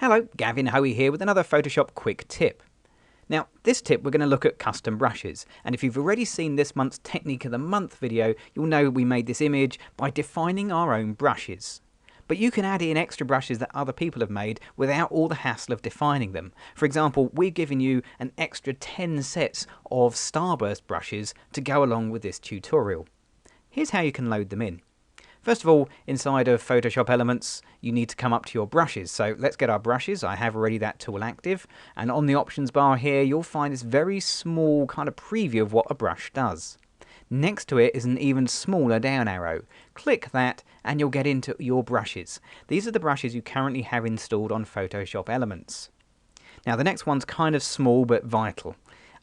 Hello, Gavin Hoey here with another Photoshop quick tip. Now, this tip we're going to look at custom brushes, and if you've already seen this month's Technique of the Month video, you'll know we made this image by defining our own brushes. But you can add in extra brushes that other people have made without all the hassle of defining them. For example, we've given you an extra 10 sets of starburst brushes to go along with this tutorial. Here's how you can load them in. First of all, inside of Photoshop Elements, you need to come up to your brushes. So let's get our brushes. I have already that tool active. And on the options bar here, you'll find this very small kind of preview of what a brush does. Next to it is an even smaller down arrow. Click that and you'll get into your brushes. These are the brushes you currently have installed on Photoshop Elements. Now the next one's kind of small but vital.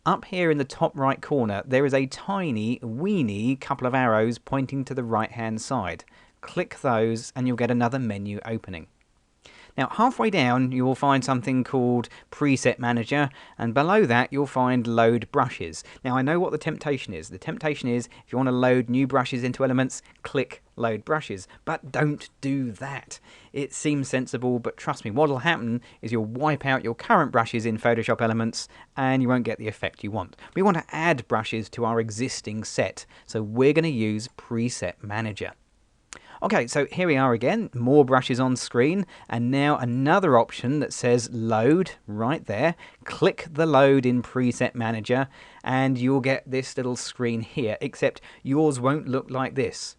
Up here in the top right corner, there is a tiny, weeny couple of arrows pointing to the right-hand side. Click those and you'll get another menu opening. Now, halfway down, you will find something called Preset Manager, and below that, you'll find Load Brushes. Now, I know what the temptation is. The temptation is, if you want to load new brushes into Elements, click Load Brushes. But don't do that. It seems sensible, but trust me, what will happen is you'll wipe out your current brushes in Photoshop Elements, and you won't get the effect you want. We want to add brushes to our existing set, so we're going to use Preset Manager. Okay, so here we are again, more brushes on screen, and now another option that says Load right there. Click the Load in Preset Manager, and you'll get this little screen here, except yours won't look like this.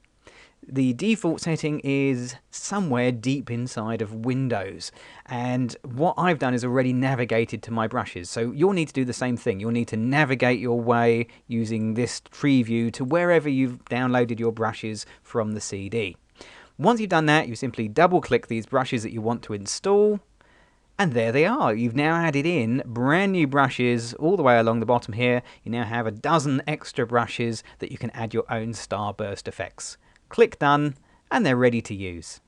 The default setting is somewhere deep inside of Windows, and what I've done is already navigated to my brushes, so you'll need to do the same thing. You'll need to navigate your way using this preview to wherever you've downloaded your brushes from the CD. Once you've done that, you simply double click these brushes that you want to install, and there they are. You've now added in brand new brushes all the way along the bottom here. You now have a dozen extra brushes that you can add your own starburst effects. Click Done, and they're ready to use.